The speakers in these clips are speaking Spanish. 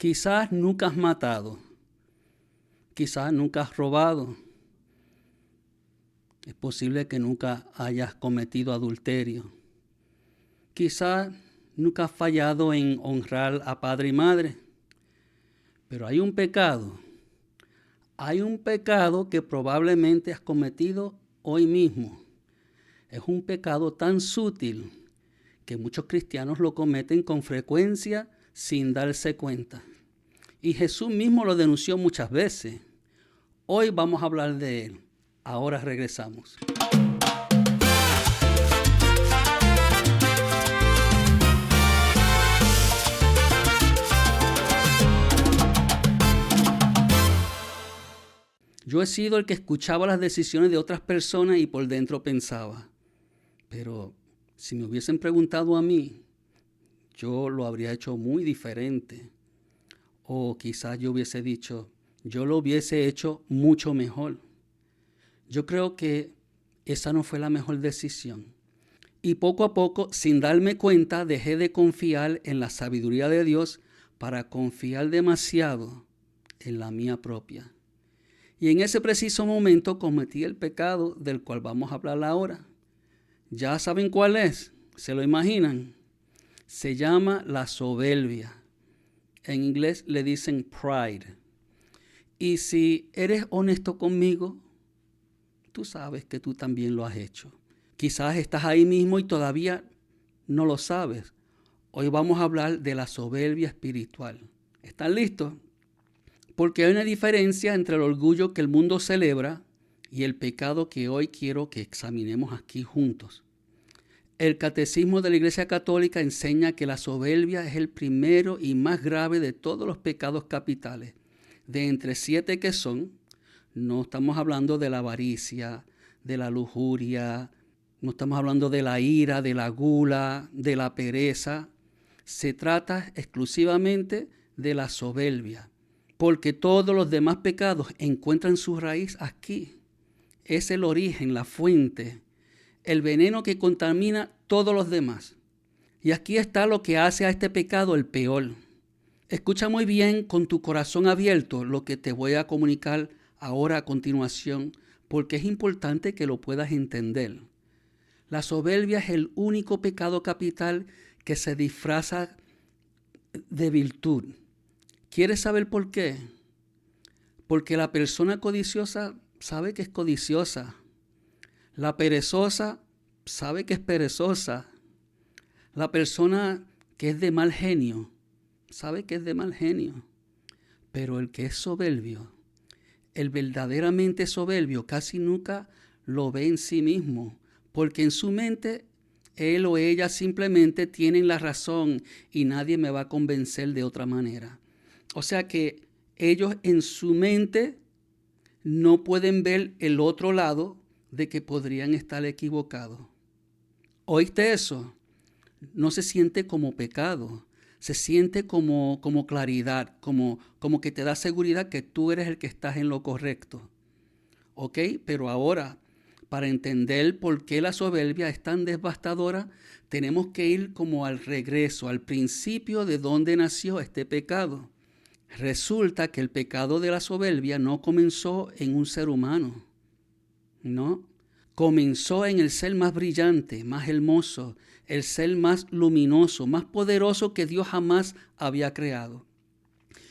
Quizás nunca has matado, quizás nunca has robado. Es posible que nunca hayas cometido adulterio. Quizás nunca has fallado en honrar a padre y madre. Pero hay un pecado que probablemente has cometido hoy mismo. Es un pecado tan sutil que muchos cristianos lo cometen con frecuencia sin darse cuenta. Y Jesús mismo lo denunció muchas veces. Hoy vamos a hablar de él. Ahora regresamos. Yo he sido el que escuchaba las decisiones de otras personas y por dentro pensaba, pero si me hubiesen preguntado a mí, yo lo habría hecho muy diferente. O quizás yo hubiese dicho, yo lo hubiese hecho mucho mejor. Yo creo que esa no fue la mejor decisión. Y poco a poco, sin darme cuenta, dejé de confiar en la sabiduría de Dios para confiar demasiado en la mía propia. Y en ese preciso momento cometí el pecado del cual vamos a hablar ahora. ¿Ya saben cuál es? ¿Se lo imaginan? Se llama la soberbia. En inglés le dicen pride. Y si eres honesto conmigo, tú sabes que tú también lo has hecho. Quizás estás ahí mismo y todavía no lo sabes. Hoy vamos a hablar de la soberbia espiritual. ¿Están listos? Porque hay una diferencia entre el orgullo que el mundo celebra y el pecado que hoy quiero que examinemos aquí juntos. El Catecismo de la Iglesia Católica enseña que la soberbia es el primero y más grave de todos los pecados capitales. De entre 7 que son, no estamos hablando de la avaricia, de la lujuria, no estamos hablando de la ira, de la gula, de la pereza. Se trata exclusivamente de la soberbia, porque todos los demás pecados encuentran su raíz aquí. Es el origen, la fuente, el veneno que contamina todos los demás. Y aquí está lo que hace a este pecado el peor. Escucha muy bien con tu corazón abierto lo que te voy a comunicar ahora a continuación, porque es importante que lo puedas entender. La soberbia es el único pecado capital que se disfraza de virtud. ¿Quieres saber por qué? Porque la persona codiciosa sabe que es codiciosa. La perezosa sabe que es perezosa. La persona que es de mal genio sabe que es de mal genio. Pero el que es soberbio, el verdaderamente soberbio, casi nunca lo ve en sí mismo, porque en su mente él o ella simplemente tienen la razón y nadie me va a convencer de otra manera. O sea que ellos en su mente no pueden ver el otro lado de que podrían estar equivocados. ¿Oíste eso? No se siente como pecado, se siente como claridad, como que te da seguridad que tú eres el que estás en lo correcto. ¿Ok? Pero ahora, para entender por qué la soberbia es tan devastadora, tenemos que ir como al regreso, al principio de donde nació este pecado. Resulta que el pecado de la soberbia no comenzó en un ser humano, ¿no? Comenzó en el ser más brillante, más hermoso, el ser más luminoso, más poderoso que Dios jamás había creado.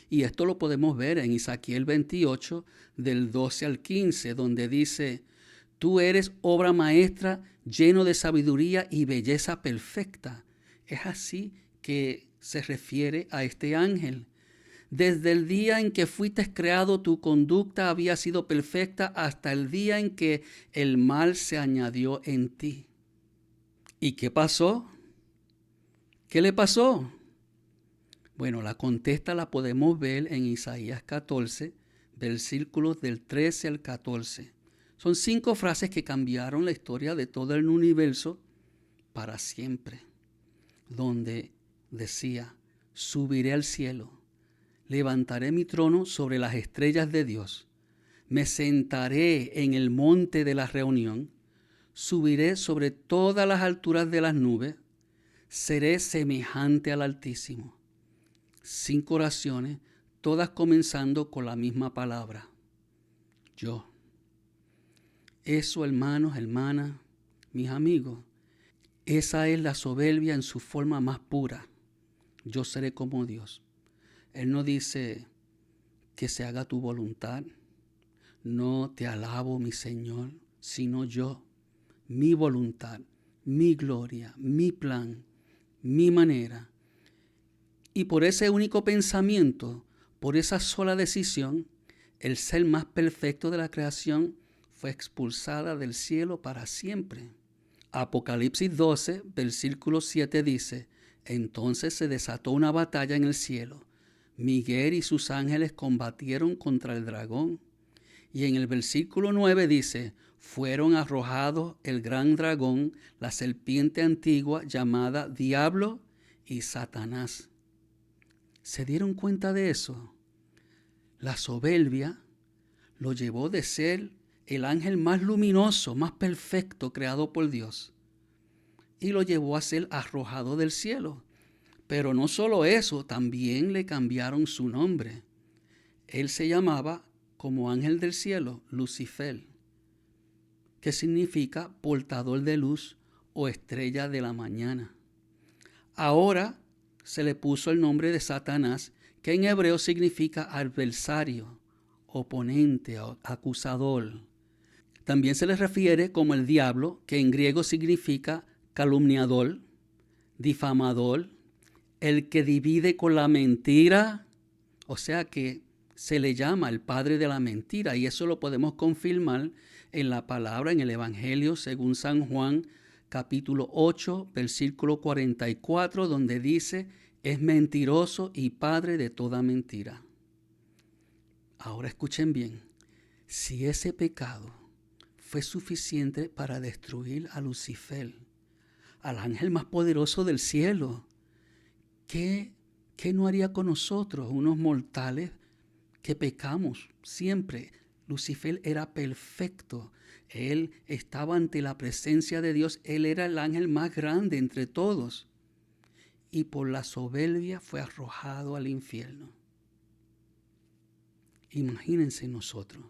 Y esto lo podemos ver en Ezequiel 28, del 12 al 15, donde dice, tú eres obra maestra, lleno de sabiduría y belleza perfecta. Es así que se refiere a este ángel. Desde el día en que fuiste creado, tu conducta había sido perfecta hasta el día en que el mal se añadió en ti. ¿Y qué pasó? ¿Qué le pasó? Bueno, la contesta la podemos ver en Isaías 14, versículos del 13 al 14. Son 5 frases que cambiaron la historia de todo el universo para siempre. Donde decía, subiré al cielo. Levantaré mi trono sobre las estrellas de Dios. Me sentaré en el monte de la reunión. Subiré sobre todas las alturas de las nubes. Seré semejante al Altísimo. 5 oraciones, todas comenzando con la misma palabra: yo. Eso, hermanos, hermanas, mis amigos, esa es la soberbia en su forma más pura. Yo seré como Dios. Él no dice que se haga tu voluntad. No te alabo, mi Señor, sino yo, mi voluntad, mi gloria, mi plan, mi manera. Y por ese único pensamiento, por esa sola decisión, el ser más perfecto de la creación fue expulsada del cielo para siempre. Apocalipsis 12, versículo 7 dice: entonces se desató una batalla en el cielo. Miguel y sus ángeles combatieron contra el dragón. Y en el versículo 9 dice: fueron arrojados el gran dragón, la serpiente antigua llamada Diablo y Satanás. ¿Se dieron cuenta de eso? La soberbia lo llevó de ser el ángel más luminoso, más perfecto creado por Dios, y lo llevó a ser arrojado del cielo. Pero no solo eso, también le cambiaron su nombre. Él se llamaba, como ángel del cielo, Lucifer, que significa portador de luz o estrella de la mañana. Ahora se le puso el nombre de Satanás, que en hebreo significa adversario, oponente, acusador. También se le refiere como el diablo, que en griego significa calumniador, difamador, el que divide con la mentira. O sea que se le llama el padre de la mentira, y eso lo podemos confirmar en la palabra, en el Evangelio según San Juan, capítulo 8, versículo 44, donde dice: es mentiroso y padre de toda mentira. Ahora escuchen bien, si ese pecado fue suficiente para destruir a Lucifer, al ángel más poderoso del cielo, ¿qué no haría con nosotros, unos mortales que pecamos siempre? Lucifer era perfecto. Él estaba ante la presencia de Dios. Él era el ángel más grande entre todos. Y por la soberbia fue arrojado al infierno. Imagínense nosotros.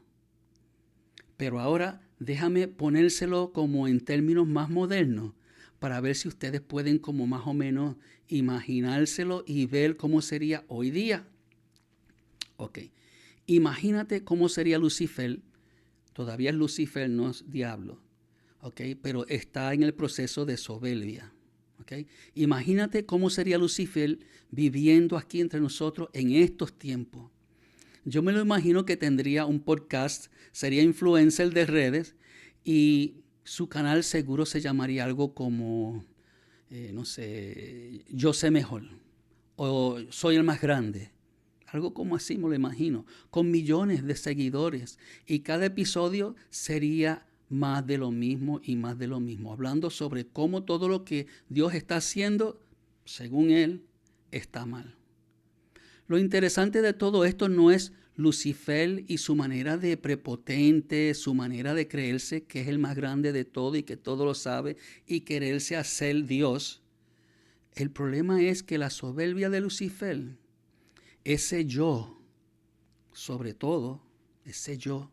Pero ahora déjame ponérselo como en términos más modernos, para ver si ustedes pueden como más o menos imaginárselo y ver cómo sería hoy día. Ok, imagínate cómo sería Lucifer. Todavía es Lucifer, no es diablo. Ok, pero está en el proceso de soberbia. Okay. Imagínate cómo sería Lucifer viviendo aquí entre nosotros en estos tiempos. Yo me lo imagino que tendría un podcast, sería influencer de redes, y su canal seguro se llamaría algo como, no sé, yo sé mejor, o soy el más grande. Algo como así me lo imagino, con millones de seguidores, y cada episodio sería más de lo mismo y más de lo mismo, hablando sobre cómo todo lo que Dios está haciendo, según él, está mal. Lo interesante de todo esto no es Lucifer y su manera de prepotente, su manera de creerse que es el más grande de todo y que todo lo sabe y quererse hacer Dios. El problema es que la soberbia de Lucifer, ese yo, sobre todo, ese yo,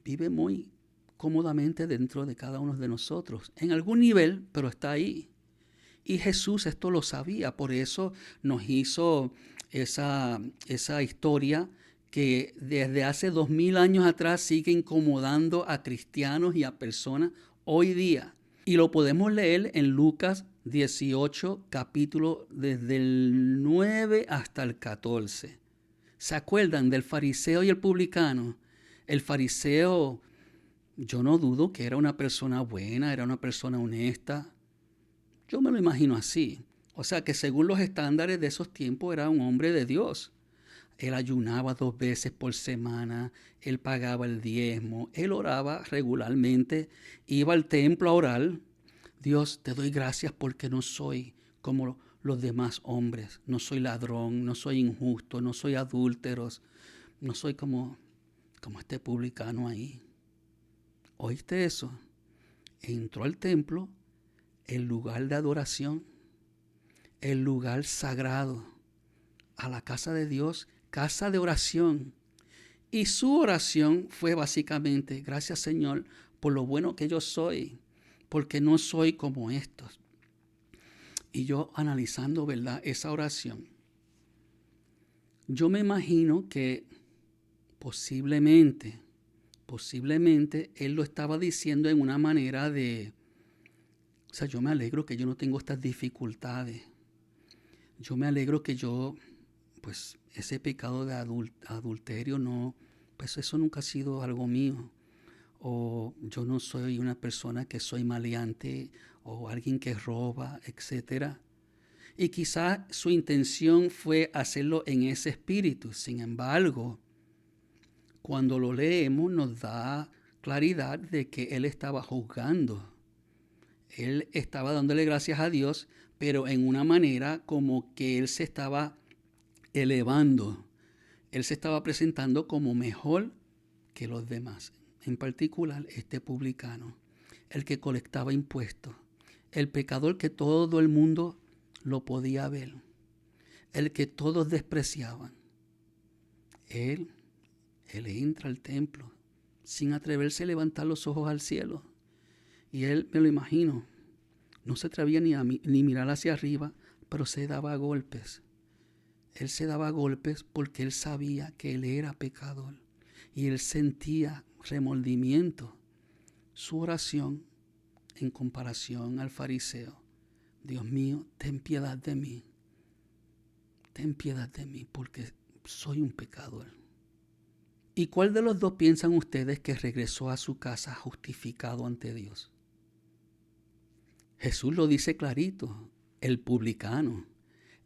vive muy cómodamente dentro de cada uno de nosotros, en algún nivel, pero está ahí. Y Jesús esto lo sabía, por eso nos hizo esa historia que desde hace 2000 años atrás sigue incomodando a cristianos y a personas hoy día. Y lo podemos leer en Lucas 18, capítulo desde el 9 hasta el 14. ¿Se acuerdan del fariseo y el publicano? El fariseo, yo no dudo que era una persona buena, era una persona honesta. Yo me lo imagino así. O sea que según los estándares de esos tiempos era un hombre de Dios. Él ayunaba 2 veces por semana, él pagaba el diezmo, él oraba regularmente, iba al templo a orar. Dios, te doy gracias porque no soy como los demás hombres. No soy ladrón, no soy injusto, no soy adúltero, no soy como este publicano ahí. ¿Oíste eso? Entró al templo, el lugar de adoración, el lugar sagrado, a la casa de Dios, casa de oración. Y su oración fue básicamente: gracias, Señor, por lo bueno que yo soy, porque no soy como estos. Y yo analizando, ¿verdad?, esa oración, yo me imagino que posiblemente él lo estaba diciendo en una manera de, o sea, yo me alegro que yo no tengo estas dificultades. Yo me alegro que yo, pues, ese pecado de adulterio no, pues eso nunca ha sido algo mío. O yo no soy una persona que soy maleante o alguien que roba, etcétera. Y quizás su intención fue hacerlo en ese espíritu. Sin embargo, cuando lo leemos nos da claridad de que él estaba juzgando. Él estaba dándole gracias a Dios, pero en una manera como que él se estaba elevando. Él se estaba presentando como mejor que los demás. En particular, este publicano, el que colectaba impuestos, el pecador que todo el mundo lo podía ver, el que todos despreciaban. Él entra al templo sin atreverse a levantar los ojos al cielo. Y él, me lo imagino, no se atrevía ni mirar hacia arriba, pero se daba golpes. Él se daba golpes porque él sabía que él era pecador. Y él sentía remordimiento. Su oración en comparación al fariseo: Dios mío, ten piedad de mí. Ten piedad de mí porque soy un pecador. ¿Y cuál de los dos piensan ustedes que regresó a su casa justificado ante Dios? Jesús lo dice clarito: el publicano,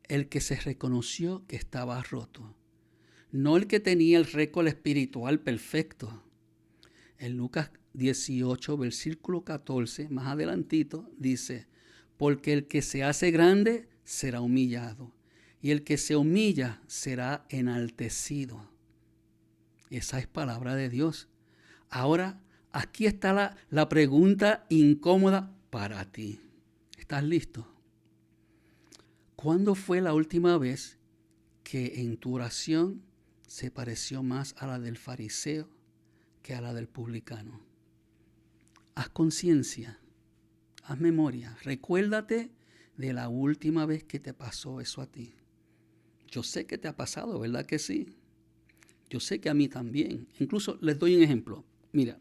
el que se reconoció que estaba roto, no el que tenía el récord espiritual perfecto. En Lucas 18, versículo 14, más adelantito, dice: porque el que se hace grande será humillado, y el que se humilla será enaltecido. Esa es palabra de Dios. Ahora, aquí está la pregunta incómoda para ti. ¿Estás listo? ¿Cuándo fue la última vez que en tu oración se pareció más a la del fariseo que a la del publicano? Haz conciencia, haz memoria, recuérdate de la última vez que te pasó eso a ti. Yo sé que te ha pasado, ¿verdad que sí? Yo sé que a mí también. Incluso les doy un ejemplo. Mira,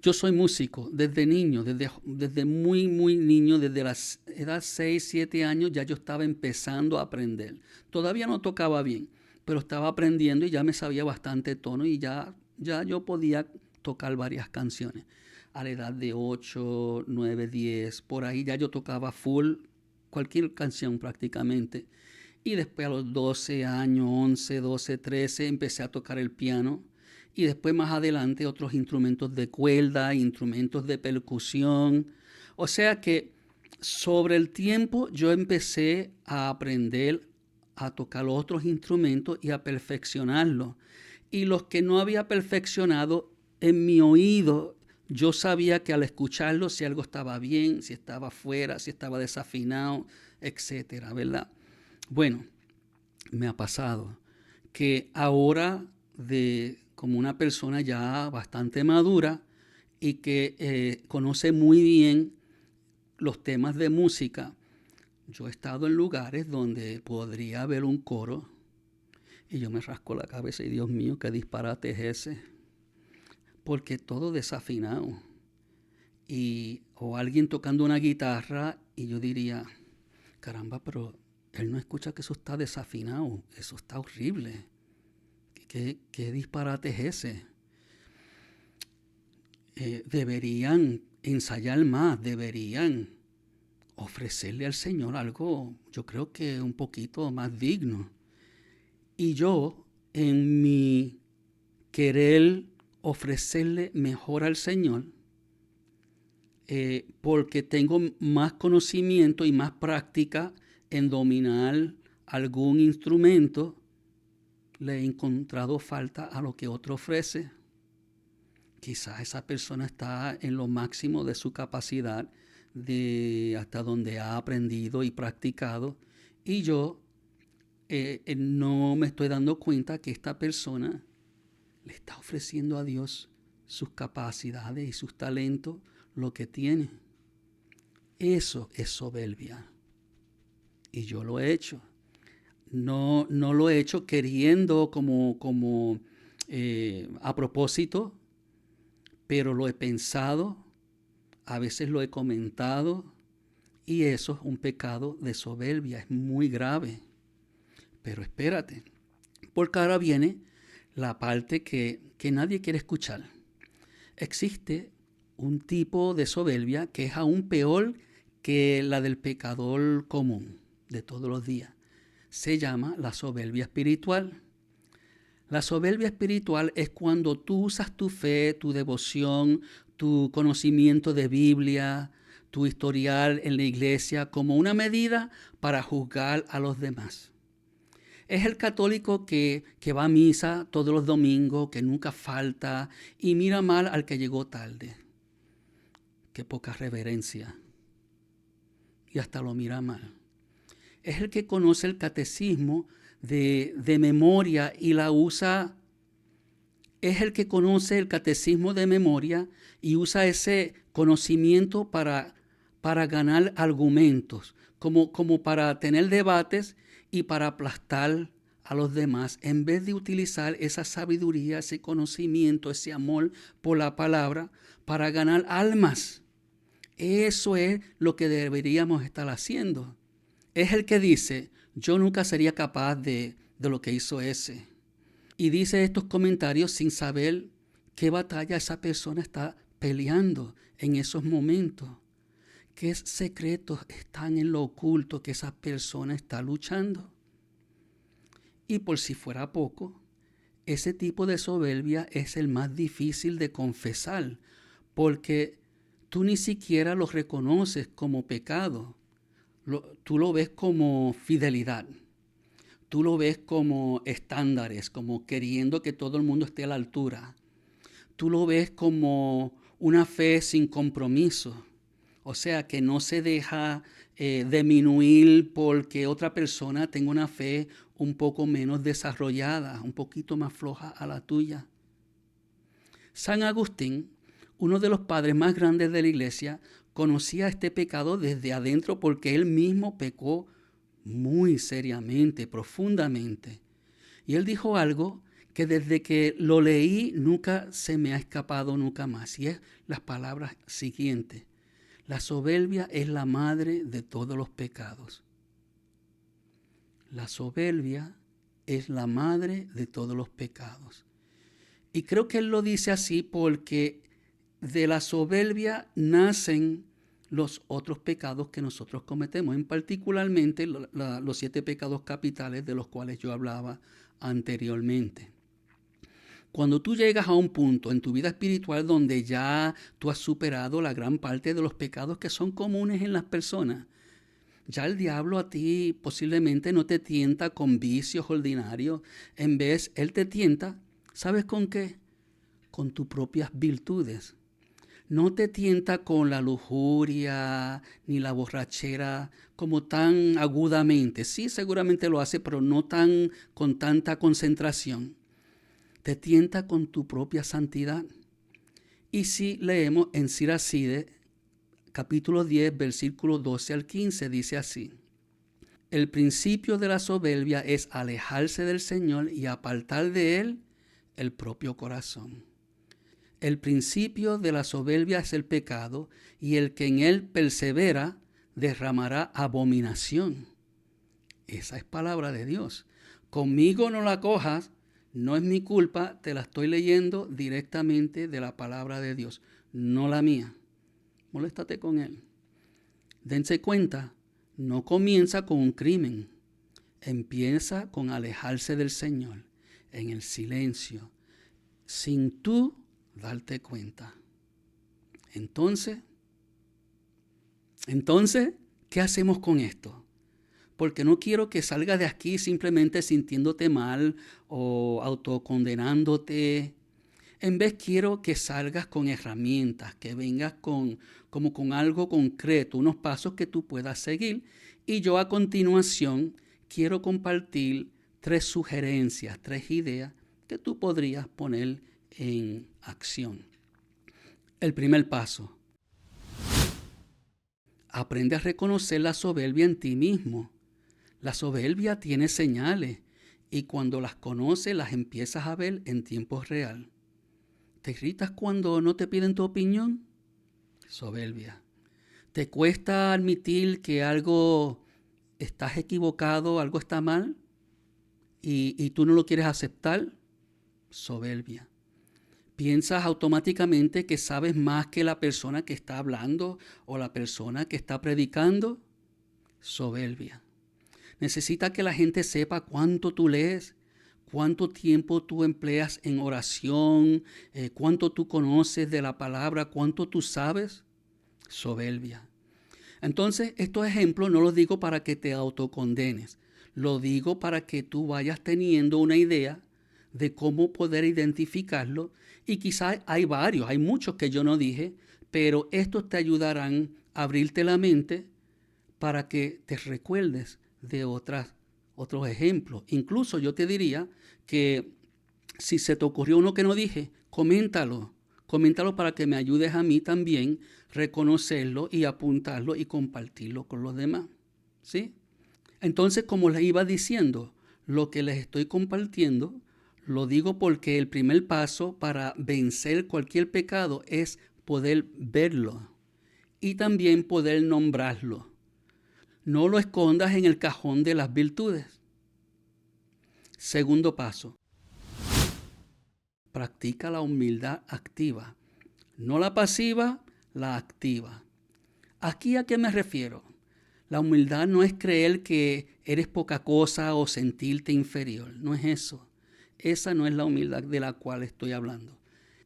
yo soy músico desde niño, desde muy niño, desde la edad 6, 7 años ya yo estaba empezando a aprender. Todavía no tocaba bien, pero estaba aprendiendo y ya me sabía bastante tono y ya yo podía tocar varias canciones. A la edad de 8, 9, 10, por ahí ya yo tocaba full cualquier canción prácticamente. Y después a los 12 años, 11, 12, 13, empecé a tocar el piano. Y después más adelante otros instrumentos de cuerda, instrumentos de percusión. O sea que sobre el tiempo yo empecé a aprender a tocar los otros instrumentos y a perfeccionarlos. Y los que no había perfeccionado, en mi oído, yo sabía que al escucharlo, si algo estaba bien, si estaba fuera, si estaba desafinado, etcétera, ¿verdad? Bueno, me ha pasado que ahora, como una persona ya bastante madura y que conoce muy bien los temas de música, yo he estado en lugares donde podría haber un coro y yo me rasco la cabeza y Dios mío, qué disparate es ese, porque todo desafinado. O alguien tocando una guitarra y yo diría, caramba, pero él no escucha que eso está desafinado, eso está horrible. ¿Qué disparate es ese? Deberían ensayar más, deberían ofrecerle al Señor algo, yo creo que un poquito más digno. Y yo, en mi querer ofrecerle mejor al Señor, porque tengo más conocimiento y más práctica en dominar algún instrumento, le he encontrado falta a lo que otro ofrece. Quizás esa persona está en lo máximo de su capacidad, de hasta donde ha aprendido y practicado, y yo no me estoy dando cuenta que esta persona le está ofreciendo a Dios sus capacidades y sus talentos, lo que tiene. Eso es soberbia. Y yo lo he hecho. No lo he hecho queriendo como a propósito, pero lo he pensado, a veces lo he comentado, y eso es un pecado de soberbia, es muy grave. Pero espérate, porque ahora viene la parte que nadie quiere escuchar. Existe un tipo de soberbia que es aún peor que la del pecador común de todos los días. Se llama la soberbia espiritual. La soberbia espiritual es cuando tú usas tu fe, tu devoción, tu conocimiento de Biblia, tu historial en la iglesia como una medida para juzgar a los demás. Es el católico que va a misa todos los domingos, que nunca falta y mira mal al que llegó tarde. Qué poca reverencia. Y hasta lo mira mal. Es el que conoce el catecismo de memoria y la usa. Es el que conoce el catecismo de memoria y usa ese conocimiento para ganar argumentos, como para tener debates y para aplastar a los demás, en vez de utilizar esa sabiduría, ese conocimiento, ese amor por la palabra para ganar almas. Eso es lo que deberíamos estar haciendo. Es el que dice, yo nunca sería capaz de lo que hizo ese. Y dice estos comentarios sin saber qué batalla esa persona está peleando en esos momentos. ¿Qué secretos están en lo oculto que esa persona está luchando? Y por si fuera poco, ese tipo de soberbia es el más difícil de confesar, porque tú ni siquiera lo reconoces como pecado. Tú lo ves como fidelidad. Tú lo ves como estándares, como queriendo que todo el mundo esté a la altura. Tú lo ves como una fe sin compromiso. O sea, que no se deja disminuir porque otra persona tenga una fe un poco menos desarrollada, un poquito más floja a la tuya. San Agustín, uno de los padres más grandes de la iglesia, conocía este pecado desde adentro porque él mismo pecó muy seriamente, profundamente. Y él dijo algo que desde que lo leí nunca se me ha escapado nunca más. Y es las palabras siguientes. La soberbia es la madre de todos los pecados. La soberbia es la madre de todos los pecados. Y creo que él lo dice así porque de la soberbia nacen los otros pecados que nosotros cometemos, en particularmente los 7 pecados capitales de los cuales yo hablaba anteriormente. Cuando tú llegas a un punto en tu vida espiritual donde ya tú has superado la gran parte de los pecados que son comunes en las personas, ya el diablo a ti posiblemente no te tienta con vicios ordinarios. En vez, él te tienta, ¿sabes con qué? Con tus propias virtudes. No te tienta con la lujuria ni la borrachera como tan agudamente. Sí, seguramente lo hace, pero no tan con tanta concentración. Te tienta con tu propia santidad. Y si leemos en Siracide, capítulo 10, versículos 12 al 15, dice así. El principio de la soberbia es alejarse del Señor y apartar de Él el propio corazón. El principio de la soberbia es el pecado, y el que en él persevera derramará abominación. Esa es palabra de Dios. Conmigo no la cojas, no es mi culpa, te la estoy leyendo directamente de la palabra de Dios, no la mía. Moléstate con él. Dense cuenta, no comienza con un crimen, empieza con alejarse del Señor, en el silencio, sin tú darte cuenta. Entonces, ¿qué hacemos con esto? Porque no quiero que salgas de aquí simplemente sintiéndote mal o autocondenándote. En vez quiero que salgas con herramientas, que vengas con algo concreto, unos pasos que tú puedas seguir. Y yo a continuación quiero compartir 3 sugerencias, 3 ideas que tú podrías poner en acción. El primer paso: aprende a reconocer la soberbia en ti mismo. La soberbia tiene señales y cuando las conoces las empiezas a ver en tiempo real. ¿Te irritas cuando no te piden tu opinión? Soberbia. ¿Te cuesta admitir que algo estás equivocado, algo está mal y tú no lo quieres aceptar? Soberbia. ¿Piensas automáticamente que sabes más que la persona que está hablando o la persona que está predicando? Soberbia. ¿Necesitas que la gente sepa cuánto tú lees? ¿Cuánto tiempo tú empleas en oración? ¿Cuánto tú conoces de la palabra? ¿Cuánto tú sabes? Soberbia. Entonces, estos ejemplos no los digo para que te autocondenes. Lo digo para que tú vayas teniendo una idea de cómo poder identificarlo. Y quizás hay varios, hay muchos que yo no dije, pero estos te ayudarán a abrirte la mente para que te recuerdes de otros ejemplos. Incluso yo te diría que si se te ocurrió uno que no dije, coméntalo para que me ayudes a mí también reconocerlo y apuntarlo y compartirlo con los demás. ¿Sí? Entonces, como les iba diciendo, lo que les estoy compartiendo, lo digo porque el primer paso para vencer cualquier pecado es poder verlo y también poder nombrarlo. No lo escondas en el cajón de las virtudes. Segundo paso: practica la humildad activa. No la pasiva, la activa. ¿Aquí a qué me refiero? La humildad no es creer que eres poca cosa o sentirte inferior. No es eso. Esa no es la humildad de la cual estoy hablando.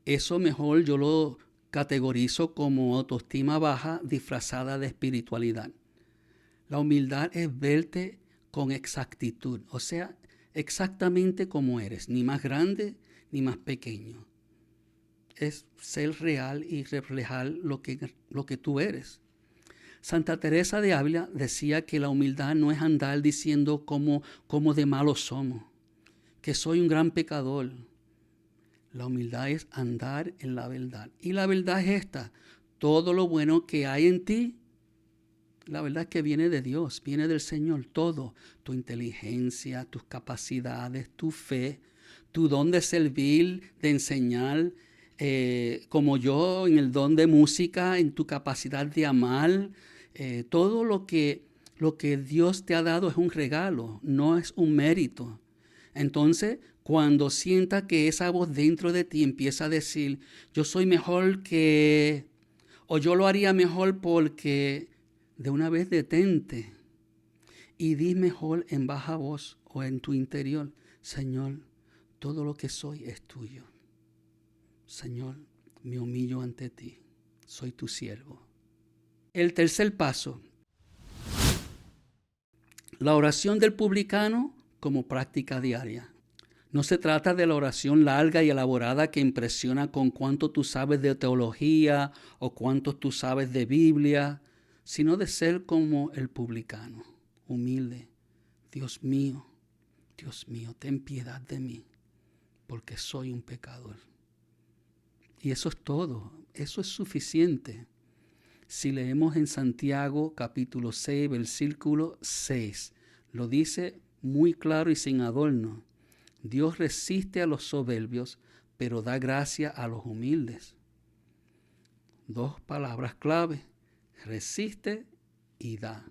Eso mejor yo lo categorizo como autoestima baja disfrazada de espiritualidad. La humildad es verte con exactitud, o sea, exactamente como eres, ni más grande ni más pequeño. Es ser real y reflejar lo que tú eres. Santa Teresa de Ávila decía que la humildad no es andar diciendo cómo de malos somos, que soy un gran pecador. La humildad es andar en la verdad. Y la verdad es esta: todo lo bueno que hay en ti, la verdad es que viene de Dios, viene del Señor, todo. Tu inteligencia, tus capacidades, tu fe, tu don de servir, de enseñar, como yo en el don de música, en tu capacidad de amar. Todo lo que Dios te ha dado es un regalo, no es un mérito. Entonces, cuando sientas que esa voz dentro de ti empieza a decir, yo soy mejor que, o yo lo haría mejor porque, de una vez detente y di mejor en baja voz o en tu interior: Señor, todo lo que soy es tuyo. Señor, me humillo ante ti, soy tu siervo. El tercer paso: la oración del publicano como práctica diaria. No se trata de la oración larga y elaborada que impresiona con cuánto tú sabes de teología o cuánto tú sabes de Biblia, sino de ser como el publicano, humilde. Dios mío, ten piedad de mí, porque soy un pecador. Y eso es todo, eso es suficiente. Si leemos en Santiago capítulo 6, versículo 6, lo dice muy claro y sin adorno: Dios resiste a los soberbios, pero da gracia a los humildes. 2 palabras clave: resiste y da.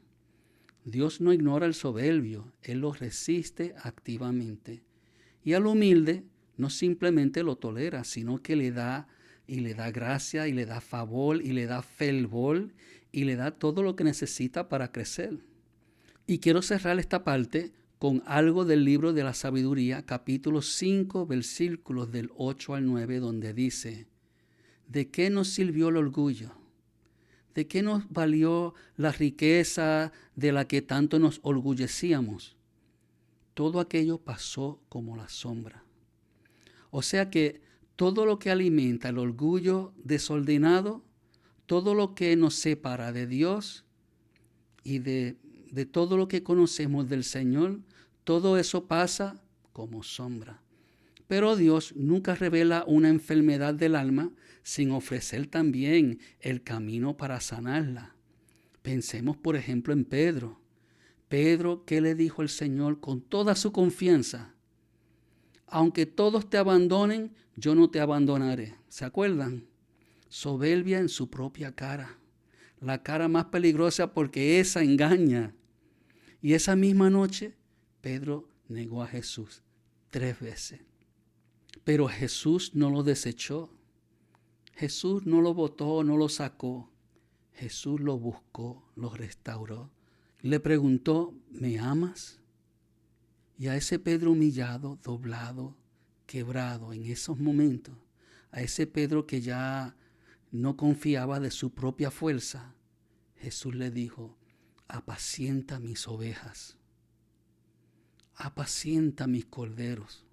Dios no ignora al soberbio, Él lo resiste activamente. Y al humilde no simplemente lo tolera, sino que le da gracia y le da favor y le da fervor y le da todo lo que necesita para crecer. Y quiero cerrar esta parte con algo del libro de la sabiduría, capítulo 5, versículos del 8 al 9, donde dice: ¿de qué nos sirvió el orgullo? ¿De qué nos valió la riqueza de la que tanto nos orgullecíamos? Todo aquello pasó como la sombra. O sea que todo lo que alimenta el orgullo desordenado, todo lo que nos separa de Dios y de de todo lo que conocemos del Señor, todo eso pasa como sombra. Pero Dios nunca revela una enfermedad del alma sin ofrecer también el camino para sanarla. Pensemos, por ejemplo, en Pedro. Pedro, ¿qué le dijo el Señor con toda su confianza? Aunque todos te abandonen, yo no te abandonaré. ¿Se acuerdan? Soberbia en su propia cara. La cara más peligrosa porque esa engaña. Y esa misma noche, Pedro negó a Jesús 3 veces. Pero Jesús no lo desechó. Jesús no lo botó, no lo sacó. Jesús lo buscó, lo restauró. Le preguntó, ¿me amas? Y a ese Pedro humillado, doblado, quebrado en esos momentos, a ese Pedro que ya no confiaba de su propia fuerza, Jesús le dijo, apacienta mis ovejas, apacienta mis corderos.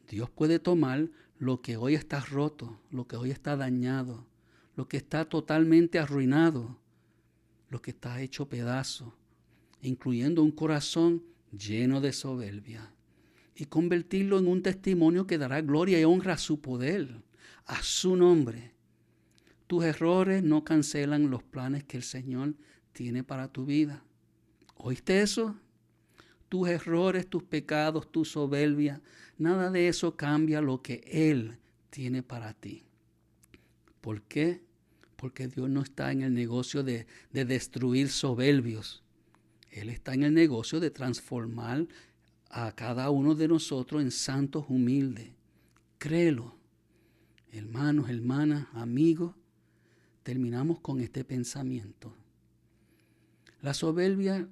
Dios puede tomar lo que hoy está roto, lo que hoy está dañado, lo que está totalmente arruinado, lo que está hecho pedazo, incluyendo un corazón lleno de soberbia, y convertirlo en un testimonio que dará gloria y honra a su poder, a su nombre. Tus errores no cancelan los planes que el Señor tiene para tu vida. ¿Oíste eso? Tus errores, tus pecados, tu soberbia, nada de eso cambia lo que Él tiene para ti. ¿Por qué? Porque Dios no está en el negocio de destruir soberbios. Él está en el negocio de transformar a cada uno de nosotros en santos humildes. Créelo. Hermanos, hermanas, amigos, terminamos con este pensamiento. La soberbia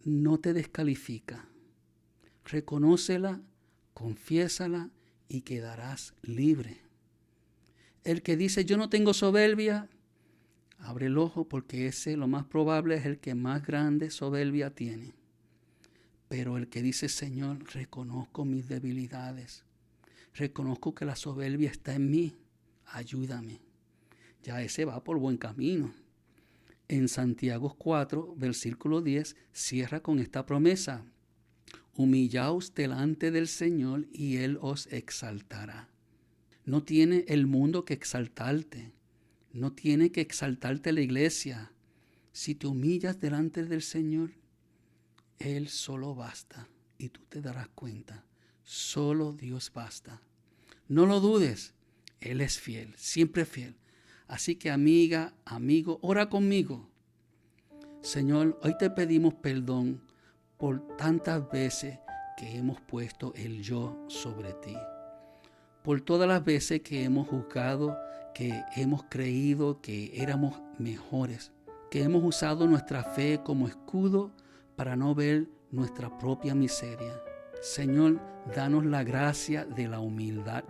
no te descalifica. Reconócela, confiésala y quedarás libre. El que dice yo no tengo soberbia, abre el ojo porque ese lo más probable es el que más grande soberbia tiene. Pero el que dice Señor, reconozco mis debilidades, reconozco que la soberbia está en mí, ayúdame. Ya ese va por buen camino. En Santiago 4, versículo 10, cierra con esta promesa. Humillaos delante del Señor y Él os exaltará. No tiene el mundo que exaltarte. No tiene que exaltarte la iglesia. Si te humillas delante del Señor, Él solo basta. Y tú te darás cuenta. Solo Dios basta. No lo dudes. Él es fiel, siempre fiel. Así que amiga, amigo, ora conmigo. Señor, hoy te pedimos perdón por tantas veces que hemos puesto el yo sobre ti. Por todas las veces que hemos juzgado, que hemos creído que éramos mejores, que hemos usado nuestra fe como escudo para no ver nuestra propia miseria. Señor, danos la gracia de la humildad.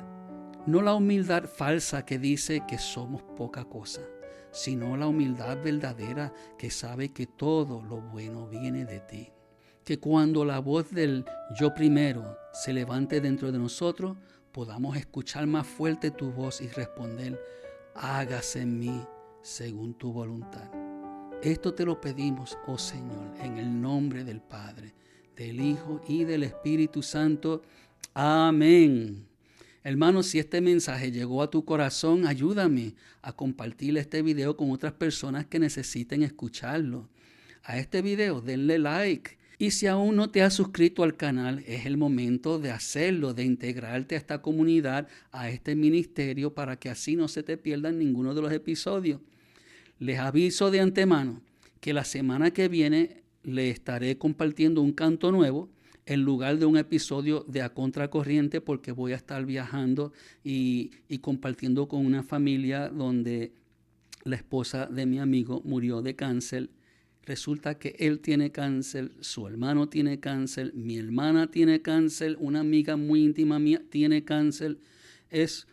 No la humildad falsa que dice que somos poca cosa, sino la humildad verdadera que sabe que todo lo bueno viene de ti. Que cuando la voz del yo primero se levante dentro de nosotros, podamos escuchar más fuerte tu voz y responder, hágase en mí según tu voluntad. Esto te lo pedimos, oh Señor, en el nombre del Padre, del Hijo y del Espíritu Santo. Amén. Hermanos, si este mensaje llegó a tu corazón, ayúdame a compartir este video con otras personas que necesiten escucharlo. A este video denle like. Y si aún no te has suscrito al canal, es el momento de hacerlo, de integrarte a esta comunidad, a este ministerio, para que así no se te pierdan ninguno de los episodios. Les aviso de antemano que la semana que viene le estaré compartiendo un canto nuevo en lugar de un episodio de A Contracorriente, porque voy a estar viajando y compartiendo con una familia donde la esposa de mi amigo murió de cáncer. Resulta que él tiene cáncer, su hermano tiene cáncer, mi hermana tiene cáncer, una amiga muy íntima mía tiene cáncer. Es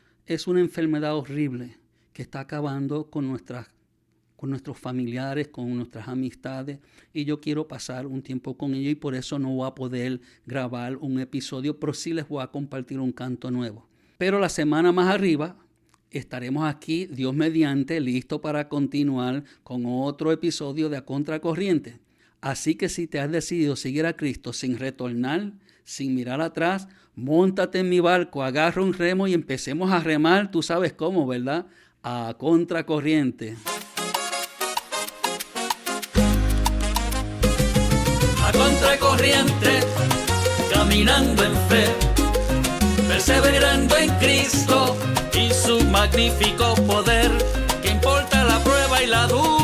una enfermedad horrible que está acabando con nuestros familiares, con nuestras amistades, y yo quiero pasar un tiempo con ellos y por eso no voy a poder grabar un episodio, pero sí les voy a compartir un canto nuevo. Pero la semana más arriba estaremos aquí, Dios mediante, listo para continuar con otro episodio de A Contracorriente. Así que si te has decidido seguir a Cristo sin retornar, sin mirar atrás, móntate en mi barco, agarra un remo y empecemos a remar, tú sabes cómo, ¿verdad? A contracorriente. A contracorriente, caminando en fe, perseverando en Cristo y su magnífico poder. ¿Qué importa la prueba y la duda?